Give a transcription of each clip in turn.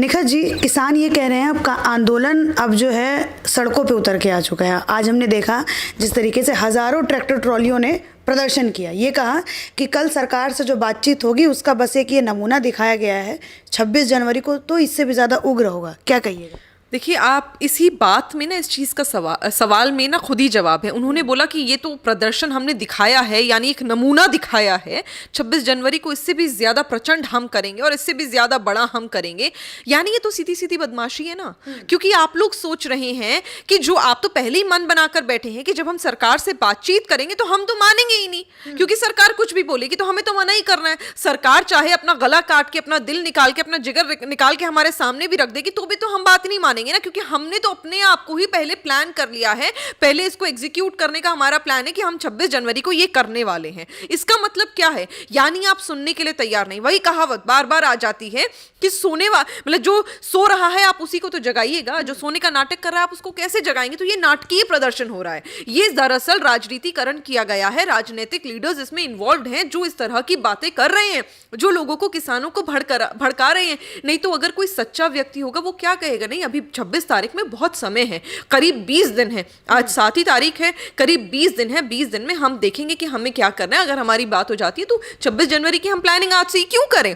निखत जी, किसान ये कह रहे हैं अब का आंदोलन अब जो है सड़कों पे उतर के आ चुका है। आज हमने देखा जिस तरीके से हजारों ट्रैक्टर ट्रॉलियों ने प्रदर्शन किया, ये कहा कि कल सरकार से जो बातचीत होगी उसका बस एक ये नमूना दिखाया गया है, 26 जनवरी को तो इससे भी ज़्यादा उग्र होगा। क्या कहिएगा? देखिए, आप इसी बात में ना इस चीज़ का सवाल में ना खुद ही जवाब है। उन्होंने बोला कि ये तो प्रदर्शन हमने दिखाया है, यानी एक नमूना दिखाया है। 26 जनवरी को इससे भी ज़्यादा प्रचंड हम करेंगे और इससे भी ज़्यादा बड़ा हम करेंगे। यानी ये तो सीधी सीधी बदमाशी है ना, क्योंकि आप लोग सोच रहे हैं कि जो आप तो पहले ही मन बनाकर बैठे हैं कि जब हम सरकार से बातचीत करेंगे तो हम तो मानेंगे ही नहीं, क्योंकि सरकार कुछ भी बोलेगी तो हमें तो मना ही करना है। सरकार चाहे अपना गला काट के, अपना दिल निकाल के, अपना जिगर निकाल के हमारे सामने भी रख देगी तो भी तो हम बात नहीं मानेंगे ना, क्योंकि हमने तो अपने आप को ही पहले प्लान कर लिया है। पहले इसको एग्जीक्यूट करने का हमारा प्लान है कि हम 26 जनवरी को ये करने वाले हैं। इसका मतलब क्या है? यानी आप सुनने के लिए तैयार नहीं। वही कहावत बार बार आ जाती है कि मतलब जो सो रहा है आप उसी को तो जगाइएगा, जो सोने का नाटक कर रहा है आप उसको कैसे जगाएंगे? तो ये नाटकीय प्रदर्शन हो रहा है। ये दरअसल राजनीतिकरण किया गया है। राजनीतिक लीडर्स इसमें इन्वॉल्व हैं जो इस तरह की बातें कर रहे हैं, जो लोगों को, किसानों को भड़का रहे हैं। नहीं तो अगर कोई सच्चा व्यक्ति होगा वो क्या कहेगा? नहीं, अभी 26 तारीख में बहुत समय है, करीब 20 दिन है। आज 7 ही तारीख है, करीब 20 दिन है। 20 दिन में हम देखेंगे कि हमें क्या करना है। अगर हमारी बात हो जाती है तो 26 जनवरी की हम प्लानिंग आज से ही क्यों करें?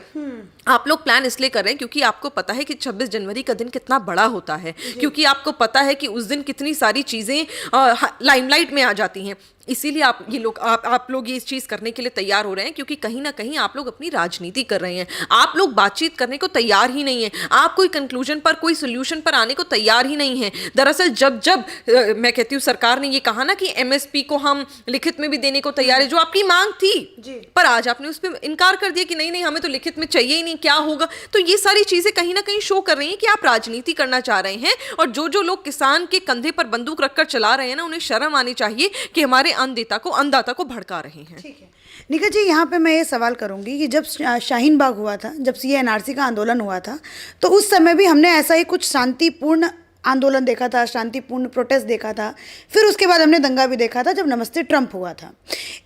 आप लोग प्लान इसलिए कर रहे हैं क्योंकि आपको पता है कि 26 जनवरी का दिन कितना बड़ा होता है, क्योंकि आपको पता है कि उस दिन कितनी सारी चीजें लाइमलाइट में आ जाती हैं। इसीलिए आप लोग ये इस चीज करने के लिए तैयार हो रहे हैं, क्योंकि कहीं ना कहीं आप लोग अपनी राजनीति कर रहे हैं। आप लोग बातचीत करने को तैयार ही नहीं है। आप कोई कंक्लूजन पर, कोई सोल्यूशन पर आने को तैयार ही नहीं है। दरअसल जब मैं कहती हूँ, सरकार ने ये कहा ना कि एमएसपी को हम लिखित में भी देने को तैयार है, जो आपकी मांग थी, पर आज आपने उस पर इनकार कर दिया कि नहीं हमें तो लिखित में चाहिए ही नहीं, क्या होगा? तो ये सारी चीजें कहीं ना कहीं शो कर रही हैं कि आप राजनीति करना चाह रहे हैं। और जो लोग किसान के कंधे पर बंदूक रखकर चला रहे हैं ना, उन्हें शर्म आनी चाहिए कि हमारे अन्नदाता को भड़का रहे हैं। ठीक है निखत जी, यहाँ पे मैं ये सवाल करूंगी कि जब शाहीन बाग हुआ था, जब सीए एनआरसी का आंदोलन हुआ था, तो उस समय भी हमने ऐसा ही कुछ शांतिपूर्ण आंदोलन देखा था, शांतिपूर्ण प्रोटेस्ट देखा था। फिर उसके बाद हमने दंगा भी देखा था जब नमस्ते ट्रंप हुआ था।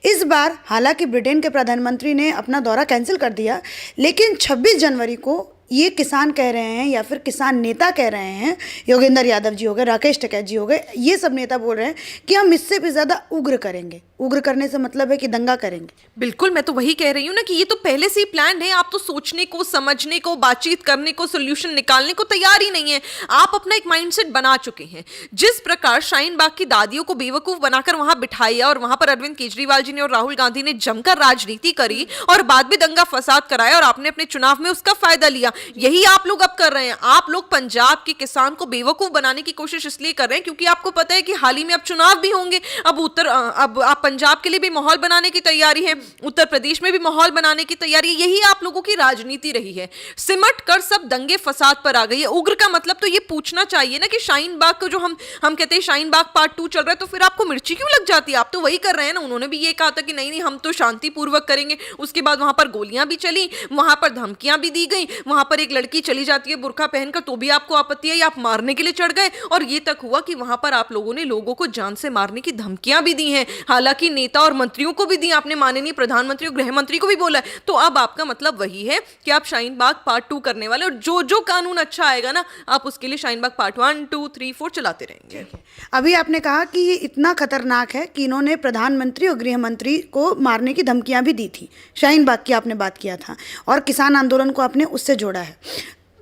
इस बार हालांकि ब्रिटेन के प्रधानमंत्री ने अपना दौरा कैंसिल कर दिया, लेकिन 26 जनवरी को ये किसान कह रहे हैं, या फिर किसान नेता कह रहे हैं, योगेंद्र यादव जी हो गए, राकेश टिकैत जी हो गए, ये सब नेता बोल रहे हैं कि हम इससे भी ज़्यादा उग्र करेंगे। उग्र करने से मतलब है कि दंगा करेंगे। बिल्कुल, मैं तो वही कह रही हूँ ना कि ये तो पहले से ही प्लान है। आप तो सोचने को, समझने को, बातचीत करने को, सोल्यूशन निकालने को तैयार ही नहीं है। आप अपना एक माइंडसेट बना चुके हैं। जिस प्रकार शाहीन बाग की दादियों को बेवकूफ बनाकर वहां बिठाया और वहां पर अरविंद केजरीवाल जी ने और राहुल गांधी ने जमकर राजनीति करी और बाद में दंगा फसाद कराया और आपने अपने चुनाव में उसका फायदा लिया, यही आप लोग अब कर रहे हैं। आप लोग पंजाब के किसान को बेवकूफ बनाने की कोशिश इसलिए कर रहे हैं क्योंकि आपको पता है कि हाल ही में अब चुनाव भी होंगे। अब आप पंजाब के लिए भी माहौल बनाने की तैयारी है, उत्तर प्रदेश में भी माहौल बनाने की तैयारी है। यही आप लोगों की राजनीति रही है। सिमट कर सब दंगे फसाद पर आ गई है। उग्र का मतलब तो ये पूछना चाहिए ना कि शाहीन बाग को जो हम कहते हैं शाहीन बाग पार्ट 2 चल रहा है, तो फिर आपको मिर्ची क्यों लग जाती है? आप तो वही कर रहे हैं ना। उन्होंने भी ये कहा था कि नहीं हम तो शांतिपूर्वक करेंगे। उसके बाद वहां पर गोलियां भी चली, वहां पर धमकियां भी दी गई, वहां पर एक लड़की चली जाती है बुर्का पहनकर, तो भी आपको आपत्ति है, या आप मारने के लिए चढ़ गए। और ये तक हुआ कि वहां पर आप लोगों ने लोगों को जान से मारने की धमकियां भी दी हैं। हालांकि नेता और मंत्रियों को भी दी, आपने माननीय प्रधानमंत्री और गृह मंत्री को भी बोला है। तो अब आपका मतलब वही है कि आप शाहीन बाग पार्ट 2 करने वाले, और जो कानून अच्छा आएगा ना, आप उसके लिए शाहीन बाग पार्ट 1, 2, 3, 4 चलाते रहेंगे। अभी आपने कहा कि ये इतना खतरनाक है कि इन्होंने प्रधानमंत्री और गृह मंत्री को मारने की धमकियां भी दी थी। शाहीन बाग की आपने बात किया था और किसान आंदोलन को आपने उससे जोड़ा है।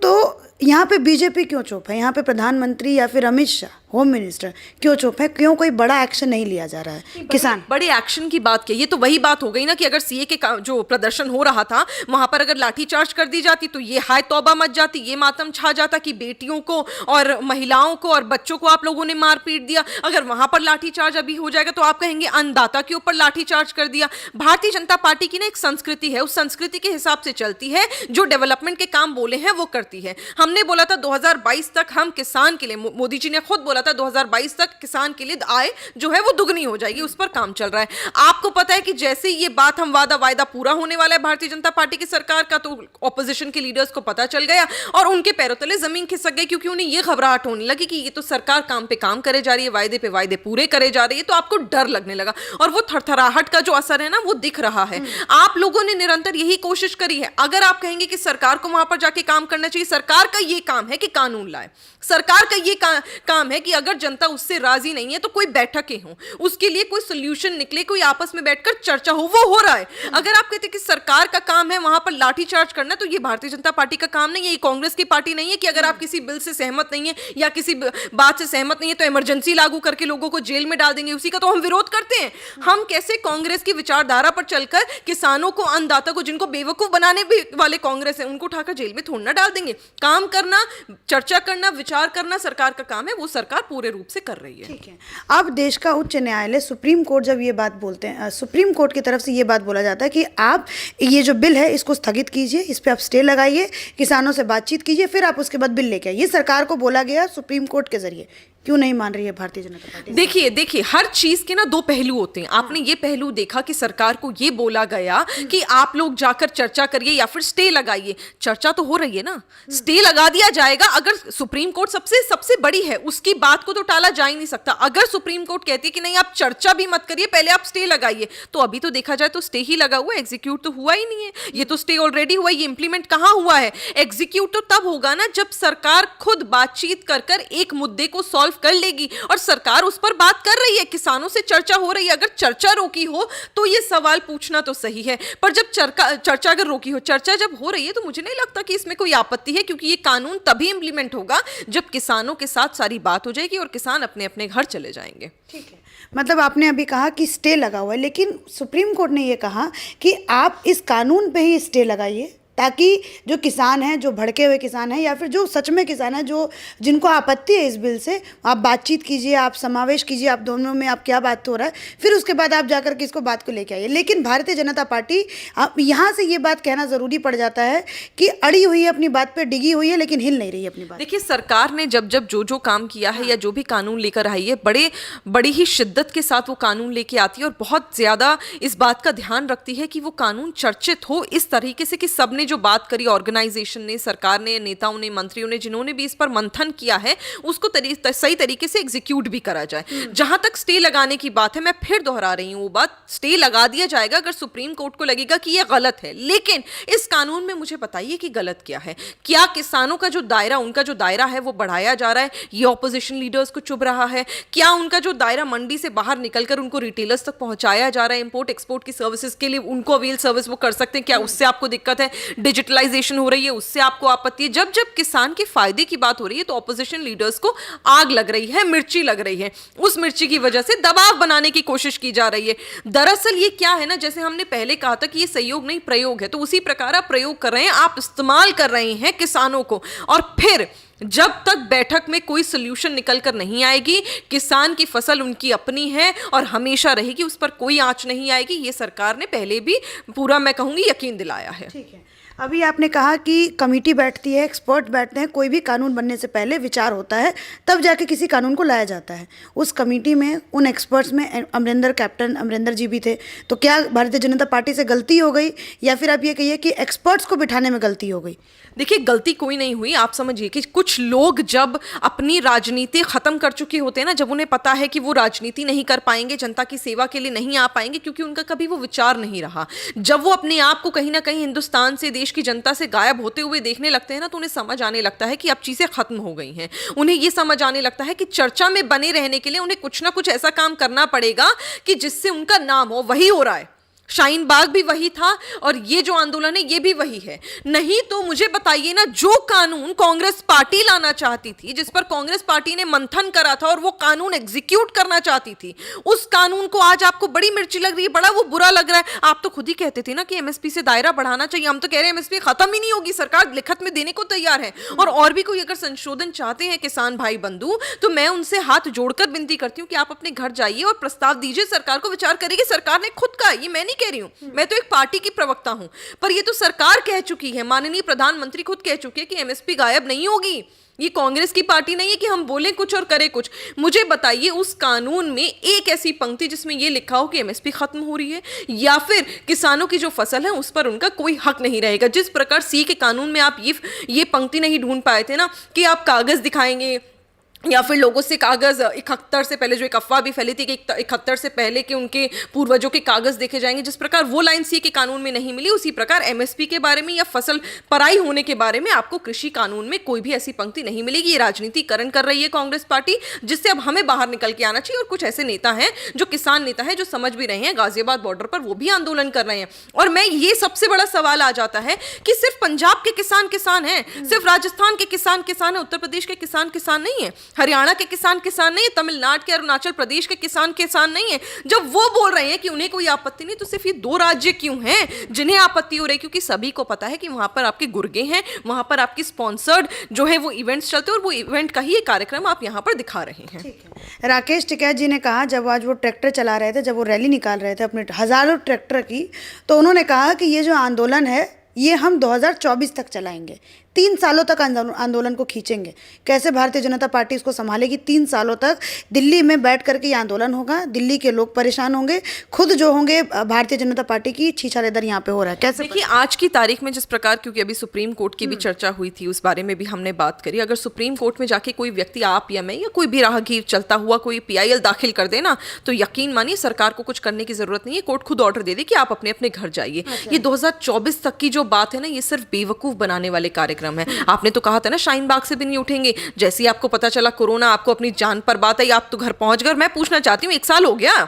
तो यहाँ पे बीजेपी क्यों चुप है? यहाँ पे प्रधानमंत्री या फिर अमित शाह, होम मिनिस्टर, क्यों चुप है? क्यों कोई बड़ा एक्शन नहीं लिया जा रहा है? किसान बड़े एक्शन की बात की, ये तो वही बात हो गई ना कि अगर सीए के जो प्रदर्शन हो रहा था वहां पर अगर लाठीचार्ज कर दी जाती तो ये हाय तौबा मच जाती, ये मातम छा जाता कि बेटियों को और महिलाओं को और बच्चों को आप लोगों ने मार पीट दिया। अगर वहां पर लाठीचार्ज अभी हो जाएगा तो आप कहेंगे अन्नदाता के ऊपर लाठीचार्ज कर दिया। भारतीय जनता पार्टी की ना एक संस्कृति है, उस संस्कृति के हिसाब से चलती है। जो डेवलपमेंट के काम बोले हैं वो करती है। हमने बोला था 2022 तक हम किसान के लिए, मोदी जी ने खुद बोला बोला था 2022 तक किसान के लिए आय जो है वो दुगनी हो जाएगी, उस पर काम चल रहा है। आपको पता है कि जैसे ये बात हम वादा पूरा होने वाला है भारतीय जनता पार्टी की सरकार का, तो ऑपोजिशन के लीडर्स को पता चल गया और उनके पैरों तले जमीन खिसक गई, क्योंकि उन्हें ये घबराहट होने लगी कि ये तो सरकार काम पे काम करे जा रही है, वायदे पे वायदे पूरे करे जा रही है, तो आपको डर लगने लगा और वो थरथराहट का जो असर है ना वो दिख रहा है। आप लोगों ने निरंतर यही कोशिश करी है। अगर आप कहेंगे कि सरकार को वहां पर जाके काम करना चाहिए, सरकार का ये काम है कि कानून लाए, सरकार का ये काम है कि अगर जनता उससे राजी नहीं है तो कोई बैठकें हों, उसके लिए कोई सोल्यूशन निकले, कोई आपस में बैठकर चर्चा हो, वो हो रहा है। अगर आप कहते हैं कि सरकार का काम है वहां पर लाठीचार्ज करना, तो ये भारतीय जनता पार्टी का काम नहीं है, ये कांग्रेस की पार्टी नहीं है कि अगर आप किसी बिल से सहमत नहीं है या किसी बात से सहमत नहीं है तो इमरजेंसी लागू करके लोगों को जेल में डाल देंगे, उसी का तो हम विरोध करते हैं। हम कैसे कांग्रेस की विचारधारा पर चलकर किसानों को, अन्नदाता को, जिनको बेवकूफ बनाने वाले कांग्रेस है, उनको उठाकर जेल में थोड़ा ना डाल देंगे। काम करना, चर्चा करना, विचार करना सरकार का काम है, वो सरकार पूरे रूप से कर रही है। ठीक है। अब देश का उच्च न्यायालय सुप्रीम कोर्ट जब ये बात बोलते हैं, सुप्रीम कोर्ट की तरफ से ये बात बोला जाता है कि आप ये जो बिल है इसको स्थगित कीजिए, इस पे आप स्टे लगाइए, किसानों से बातचीत कीजिए, फिर आप उसके बाद बिल लेके आइए। ये सरकार को बोला गया सुप्रीम कोर्ट के जरिए। क्यों नहीं मान रही है भारतीय जनता पार्टी? देखिए हर चीज के ना दो पहलू होते हैं। आपने ये पहलू देखा कि सरकार को ये बोला गया कि आप लोग जाकर चर्चा करिए या फिर स्टे लगाइए। चर्चा तो हो रही है ना, स्टे लगा दिया जाएगा। अगर सुप्रीम कोर्ट सबसे बड़ी है, उसकी बात को तो टाला जा ही नहीं सकता। अगर सुप्रीम कोर्ट कहती है कि नहीं आप चर्चा भी मत करिए, पहले आप स्टे लगाइए, तो अभी तो देखा जाए तो स्टे ही लगा हुआ है, एग्जीक्यूट तो हुआ ही नहीं है। ये तो स्टे ऑलरेडी हुआ है, ये इंप्लीमेंट कहां हुआ है? एग्जीक्यूट तो तब होगा ना जब सरकार खुद बातचीत कर एक मुद्दे को सॉल्व कर लेगी, और सरकार उस पर बात कर रही है, किसानों से चर्चा हो रही है। अगर चर्चा रोकी हो तो ये सवाल पूछना तो सही है, पर जब चर्चा अगर रोकी हो, चर्चा जब हो रही है, तो मुझे नहीं लगता कि इसमें कोई आपत्ति है, क्योंकि ये कानून तभी इंप्लीमेंट होगा जब किसानों के साथ सारी बात हो जाएगी और किसान अपने अपने घर चले जाएंगे। ठीक है। मतलब आपने अभी कहा कि स्टे लगा हुआ है, लेकिन सुप्रीम कोर्ट ने ये कहा कि आप इस कानून पे ही स्टे लगाइए, ताकि जो किसान हैं, जो भड़के हुए किसान हैं, या फिर जो सच में किसान हैं, जो जिनको आपत्ति है इस बिल से, आप बातचीत कीजिए, आप समावेश कीजिए, आप दोनों में आप क्या बात हो रहा है, फिर उसके बाद आप जाकर के इसको बात को लेके आइए। लेकिन भारतीय जनता पार्टी, आप यहाँ से ये बात कहना ज़रूरी पड़ जाता है कि अड़ी हुई है, अपनी बात पर डिगी हुई है, लेकिन हिल नहीं रही है अपनी बात। देखिए, सरकार ने जब जो काम किया है या जो भी कानून लेकर आई है, बड़ी ही शिद्दत के साथ वो कानून लेके आती है और बहुत ज़्यादा इस बात का ध्यान रखती है कि वो कानून चर्चित हो इस तरीके से कि सबने जो बात करी, ऑर्गेनाइजेशन ने, सरकार ने, नेताओं ने, मंत्रियों ने, जिन्होंने भी इस पर मंथन किया है, उसको सही तरीके से एग्जीक्यूट भी करा जाए। जहां तक स्टे लगाने की बात है, मैं फिर दोहरा रही हूं वो बात, स्टे लगा दिया जाएगा अगर सुप्रीम कोर्ट को लगेगा कि यह गलत है। लेकिन इस कानून में मुझे बताइए कि गलत क्या है? क्या किसानों का जो दायरा, उनका जो दायरा है वो बढ़ाया जा रहा है? ये ऑपोजिशन लीडर्स को चुभ रहा है? क्या उनका जो दायरा मंडी से बाहर निकलकर उनको रिटेलर्स तक पहुंचाया जा रहा है, इंपोर्ट एक्सपोर्ट की सर्विसेज के लिए उनको अवेल सर्विस वो कर सकते हैं, क्या उससे आपको दिक्कत है? डिजिटलाइजेशन हो रही है, उससे आपको आपत्ति है? जब किसान के फायदे की बात हो रही है तो ऑपोजिशन लीडर्स को आग लग रही है, मिर्ची लग रही है। उस मिर्ची की वजह से दबाव बनाने की कोशिश की जा रही है। दरअसल ये क्या है ना, जैसे हमने पहले कहा था कि ये सहयोग नहीं प्रयोग है, तो उसी प्रकार आप प्रयोग कर रहे हैं, आप इस्तेमाल कर रहे हैं किसानों को। और फिर जब तक बैठक में कोई सोल्यूशन निकल कर नहीं आएगी, किसान की फसल उनकी अपनी है और हमेशा रहेगी, उस पर कोई आंच नहीं आएगी। ये सरकार ने पहले भी पूरा, मैं कहूंगी, यकीन दिलाया है। ठीक है। अभी आपने कहा कि कमेटी बैठती है, एक्सपर्ट बैठते हैं, कोई भी कानून बनने से पहले विचार होता है, तब जाके किसी कानून को लाया जाता है। उस कमेटी में, उन एक्सपर्ट्स में कैप्टन अमरिंदर जी भी थे। तो क्या भारतीय जनता पार्टी से गलती हो गई, या फिर आप ये कहिए कि एक्सपर्ट्स को बिठाने में गलती हो गई? देखिए, गलती कोई नहीं हुई। आप समझिए कि कुछ लोग जब अपनी राजनीति खत्म कर चुके होते हैं ना, जब उन्हें पता है कि वो राजनीति नहीं कर पाएंगे, जनता की सेवा के लिए नहीं आ पाएंगे, क्योंकि उनका कभी वो विचार नहीं रहा, जब वो अपने आप को कहीं ना कहीं हिंदुस्तान से, देश की जनता से गायब होते हुए देखने लगते हैं ना, तो उन्हें समझ आने लगता है कि अब चीजें खत्म हो गई हैं। उन्हें ये समझ आने लगता है कि चर्चा में बने रहने के लिए उन्हें कुछ ना कुछ ऐसा काम करना पड़ेगा कि जिससे उनका नाम हो। वही हो रहा है। शाहीन बाग भी वही था और ये जो आंदोलन है ये भी वही है। नहीं तो मुझे बताइए ना, जो कानून कांग्रेस पार्टी लाना चाहती थी, जिस पर कांग्रेस पार्टी ने मंथन करा था और वो कानून एग्जीक्यूट करना चाहती थी, उस कानून को आज आपको बड़ी मिर्ची लग रही है, बड़ा वो बुरा लग रहा है। आप तो खुद ही कहते थे ना कि एमएसपी से दायरा बढ़ाना चाहिए। हम तो कह रहे हैं एमएसपी खत्म ही नहीं होगी, सरकार लिखत में देने को तैयार है। और भी कोई अगर संशोधन चाहते हैं किसान भाई बंधु, तो मैं उनसे हाथ जोड़कर विनती करती हूँ कि आप अपने घर जाइए और प्रस्ताव दीजिए, सरकार को विचार करेगी। सरकार ने खुद कहा, ये मैं नहीं कह रही हूँ, मैं तो एक पार्टी की प्रवक्ता हूं, पर ये तो सरकार कह चुकी है, माननीय प्रधानमंत्री खुद कह चुके हैं कि एमएसपी गायब नहीं होगी। ये कांग्रेस की पार्टी नहीं है कि हम बोलें कुछ और करें कुछ। मुझे बताइए उस कानून में एक ऐसी पंक्ति जिसमें ये लिखा हो कि एमएसपी खत्म हो रही है, या फिर किसानों की जो फसल है उस पर उनका कोई हक नहीं रहेगा। जिस प्रकार सी के कानून में आप ये पंक्ति नहीं ढूंढ पाए थे ना कि आप कागज दिखाएंगे या फिर लोगों से कागज 71 से पहले, जो एक अफवाह भी फैली थी कि 71 से पहले के उनके पूर्वजों के कागज देखे जाएंगे, जिस प्रकार वो लाइन सी के कानून में नहीं मिली, उसी प्रकार एमएसपी के बारे में या फसल पराई होने के बारे में आपको कृषि कानून में कोई भी ऐसी पंक्ति नहीं मिलेगी। ये राजनीतिकरण कर रही है कांग्रेस पार्टी, जिससे अब हमें बाहर निकल के आना चाहिए। और कुछ ऐसे नेता हैं जो किसान नेता है, जो समझ भी रहे हैं, गाजियाबाद बॉर्डर पर वो भी आंदोलन कर रहे हैं। और मैं ये सबसे बड़ा सवाल आ जाता है कि सिर्फ पंजाब के किसान किसान हैं, सिर्फ राजस्थान के किसान किसान है, उत्तर प्रदेश के किसान किसान नहीं है, हरियाणा के किसान किसान नहीं है, तमिलनाडु के, अरुणाचल प्रदेश के किसान किसान नहीं है। जब वो बोल रहे हैं कि उन्हें कोई आपत्ति नहीं, तो सिर्फ ये 2 राज्य क्यों हैं जिन्हें आपत्ति हो रही है? क्योंकि सभी को पता है कि वहां पर आपके गुर्गे हैं, वहां पर आपकी स्पॉन्सर्ड जो है वो इवेंट्स चलते हैं, और वो इवेंट का ही ये कार्यक्रम आप यहां पर दिखा रहे हैं। राकेश टिकैत जी ने कहा, जब आज वो ट्रैक्टर चला रहे थे, जब वो रैली निकाल रहे थे अपने हजारों ट्रैक्टर की, तो उन्होंने कहा कि ये जो आंदोलन है ये हम 2024 तक चलाएंगे, 3 सालों तक आंदोलन को खींचेंगे। कैसे भारतीय जनता पार्टी इसको संभालेगी? 3 सालों तक दिल्ली में बैठ करके ये आंदोलन होगा, दिल्ली के लोग परेशान होंगे, खुद जो होंगे भारतीय जनता पार्टी की छीछा लेदर यहाँ पे हो रहा है। कैसे? देखिए आज की तारीख में जिस प्रकार, क्योंकि अभी सुप्रीम कोर्ट की भी चर्चा हुई थी, उस बारे में भी हमने बात करी, अगर सुप्रीम कोर्ट में जाके कोई व्यक्ति, आप या मैं या कोई भी राहगीर चलता हुआ कोई PIL दाखिल कर दे ना, तो यकीन मानिए सरकार को कुछ करने की जरूरत नहीं है, कोर्ट खुद ऑर्डर दे दे कि आप अपने अपने घर जाइए। ये 2024 तक की जो बात है ना, ये सिर्फ बेवकूफ बनाने वाले कार्यक्रम है। आपने तो कहा था ना शाहीन बाग से भी नहीं उठेंगे, जैसे ही आपको पता चला कोरोना, आपको अपनी जान पर बात आई, आप तो घर पहुंच गए। मैं पूछना चाहती हूँ, 1 साल हो गया,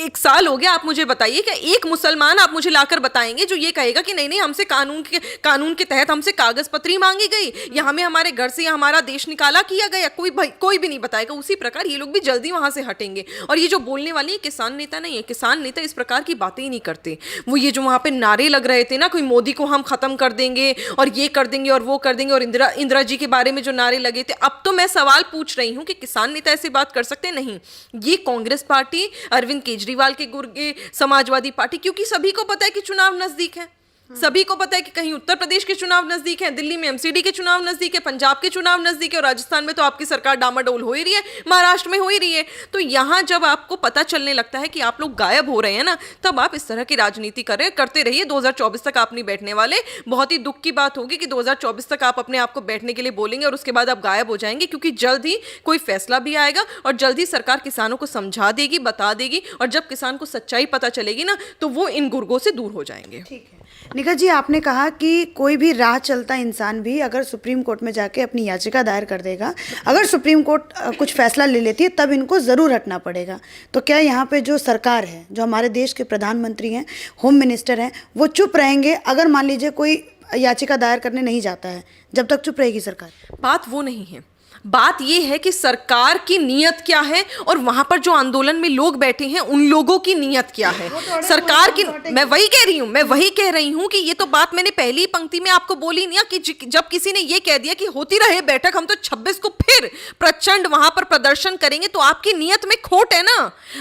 1 साल हो गया, आप मुझे बताइए कि एक मुसलमान आप मुझे लाकर बताएंगे जो ये कहेगा कि नहीं नहीं हमसे कानून के तहत हमसे कागज पत्री मांगी गई या हमें हमारे घर से या हमारा देश निकाला किया गया? कोई भी नहीं बताएगा। उसी प्रकार ये लोग भी जल्दी वहां से हटेंगे। और ये जो बोलने वाले हैं, किसान नेता नहीं है, किसान नेता इस प्रकार की बातें ही नहीं करते। वो ये जो वहां पे नारे लग रहे थे ना, कोई मोदी को हम खत्म कर देंगे और ये कर देंगे और वो कर देंगे, और इंदिरा जी के बारे में जो नारे लगे थे, अब तो मैं सवाल पूछ रही हूं कि किसान नेता ऐसी बात कर सकते? नहीं। ये कांग्रेस पार्टी, अरविंद केजरीवाल के गुर्गे, समाजवादी पार्टी, क्योंकि सभी को पता है कि चुनाव नजदीक है, सभी को पता है कि कहीं उत्तर प्रदेश के चुनाव नजदीक है, दिल्ली में MCD के चुनाव नजदीक है, पंजाब के चुनाव नजदीक है, और राजस्थान में तो आपकी सरकार डामाडोल हो ही रही है, महाराष्ट्र में हो ही रही है। तो यहां जब आपको पता चलने लगता है कि आप लोग गायब हो रहे हैं ना, तब आप इस तरह की राजनीति करते रहिए। 2024 तक आप नहीं बैठने वाले। बहुत ही दुख की बात होगी कि 2024 तक आप अपने आप को बैठने के लिए बोलेंगे और उसके बाद आप गायब हो जाएंगे, क्योंकि जल्द ही कोई फैसला भी आएगा और जल्द ही सरकार किसानों को समझा देगी, बता देगी, और जब किसान को सच्चाई पता चलेगी ना, तो वो इन गुर्गों से दूर हो जाएंगे। ठीक है निखत जी, आपने कहा कि कोई भी राह चलता इंसान भी अगर सुप्रीम कोर्ट में जाके अपनी याचिका दायर कर देगा, अगर सुप्रीम कोर्ट कुछ फैसला ले लेती है, तब इनको ज़रूर हटना पड़ेगा। तो क्या यहाँ पे जो सरकार है, जो हमारे देश के प्रधानमंत्री हैं, होम मिनिस्टर हैं, वो चुप रहेंगे अगर मान लीजिए कोई याचिका दायर करने नहीं जाता है? जब तक चुप रहेगी सरकार? बात वो नहीं है। बात यह है कि सरकार की नीयत क्या है और वहां पर जो आंदोलन में लोग बैठे हैं उन लोगों की नीयत क्या है। सरकार की, मैं वही कह रही हूं कि ये तो बात मैंने पहली पंक्ति में आपको बोली नहीं कि जब किसी ने ये कह दिया कि होती रहे बैठक, हम तो 26 को फिर प्रचंड वहां पर प्रदर्शन करेंगे, तो आपकी नीयत में खोट है ना।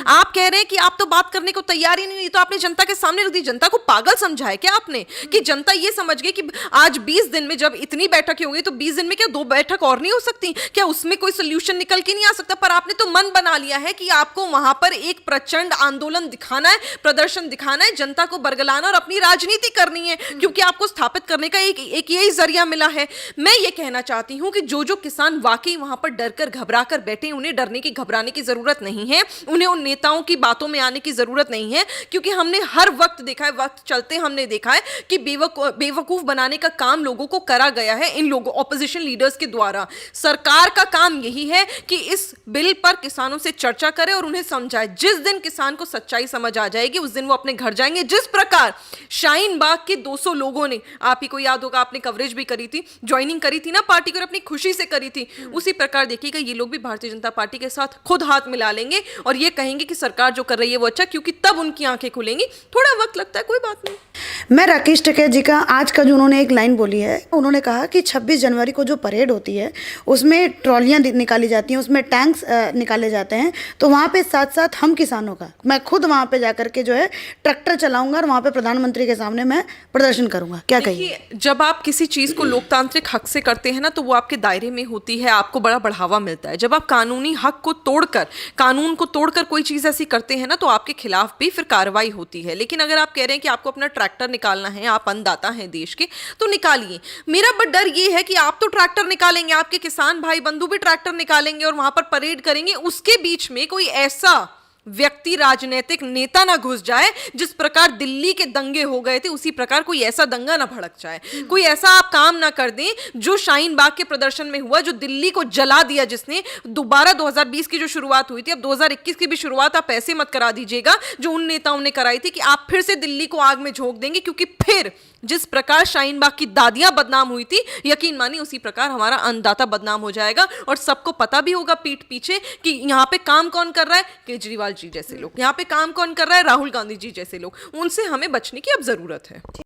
आप कह रहे हैं कि आप तो बात करने को तैयार ही नहीं हुई, तो आपने जनता के सामने रख दी। जनता को पागल समझा है क्या आपने? कि जनता ये समझ गई कि आज 20 दिन में जब इतनी बैठकें हो गई, तो 20 दिन में क्या 2 बैठक और नहीं हो सकती? क्या उसमें कोई सोल्यूशन निकल के नहीं आ सकता? पर आपने तो मन बना लिया है कि आपको वहां पर एक प्रचंड आंदोलन दिखाना है, प्रदर्शन दिखाना है, जनता को बरगलाना और अपनी राजनीति करनी है, क्योंकि आपको स्थापित करने का एक यही जरिया मिला है। मैं ये कहना चाहती हूं कि जो किसान वाकई वहां पर डरकर घबराकर बैठे, उन्हें डरने की घबराने की जरूरत नहीं है, उन्हें उन नेताओं की बातों में आने की जरूरत नहीं है, क्योंकि हमने हर वक्त देखा है, वक्त चलते हमने देखा है कि बेवकूफ बनाने का काम लोगों को करा गया है इन लोगों, ऑपोजिशन लीडर्स के द्वारा। सरकार का काम यही है कि इस बिल पर किसानों से चर्चा करे और उन्हें समझाए। जिस दिन किसान को सच्चाई समझ आ जाएगी, उस दिन वो अपने घर जाएंगे। जिस प्रकार शाहीन बाग के 200 लोगों ने, आप ही को याद होगा, आपने कवरेज भी करी थी, ज्वाइनिंग करी थी ना पार्टी को, अपनी खुशी से करी थी, उसी प्रकार देखिएगा ये लोग भी भारतीय जनता पार्टी के साथ खुद हाथ मिला लेंगे और ये कहेंगे कि सरकार जो कर रही है वो अच्छा, क्योंकि तब उनकी आंखें खुलेंगी। थोड़ा वक्त लगता है, कोई बात नहीं। मैं राकेश टिकैत जी का आज का जो उन्होंने एक लाइन बोली है, उन्होंने कहा कि 26 जनवरी को जो परेड होती है उसमें उसमें ट्रॉलियाँ निकाली जाती हैं, उसमें टैंक्स निकाले जाते हैं, तो वहाँ पे साथ साथ हम किसानों का, मैं खुद वहाँ पे जाकर के जो है ट्रैक्टर चलाऊंगा और वहाँ पे प्रधानमंत्री के सामने मैं प्रदर्शन करूंगा। क्या कहिए? देखिए, जब आप किसी चीज को लोकतांत्रिक हक से करते हैं ना, तो वो आपके दायरे में होती है, आपको बड़ा बढ़ावा मिलता है। जब आप कानूनी हक को तोड़कर, कानून को तोड़कर कोई चीज ऐसी करते हैं ना, तो आपके खिलाफ भी फिर कार्रवाई होती है। लेकिन अगर आप कह रहे हैं कि आपको अपना ट्रैक्टर निकालना है, आप अन्नदाता हैं देश के, तो निकालिए। मेरा बड़ा डर ये है कि आप तो ट्रैक्टर निकालेंगे, आपके किसान भाई बंधु भी ट्रैक्टर निकालेंगे और वहां पर परेड करेंगे, उसके बीच में कोई ऐसा व्यक्ति, राजनीतिक नेता ना घुस जाए, जिस प्रकार दिल्ली के दंगे हो गए थे उसी प्रकार कोई ऐसा दंगा ना भड़क जाए, कोई ऐसा आप काम ना कर दें जो शाहीन बाग के प्रदर्शन में हुआ, जो दिल्ली को जला दिया, जिसने दोबारा 2020 की जो शुरुआत हुई थी, अब 2021 की भी शुरुआत आप ऐसे मत करा दीजिएगा जो उन नेताओं ने कराई थी, कि आप फिर से दिल्ली को आग में झोंक देंगे। क्योंकि फिर जिस प्रकार शाहीन बाग की दादियां बदनाम हुई थी, यकीन मानिए उसी प्रकार हमारा अन्नदाता बदनाम हो जाएगा। और सबको पता भी होगा पीठ पीछे कि यहाँ पे काम कौन कर रहा है, केजरीवाल जी जैसे लोग, यहाँ पे काम कौन कर रहा है, राहुल गांधी जी जैसे लोग। उनसे हमें बचने की अब जरूरत है।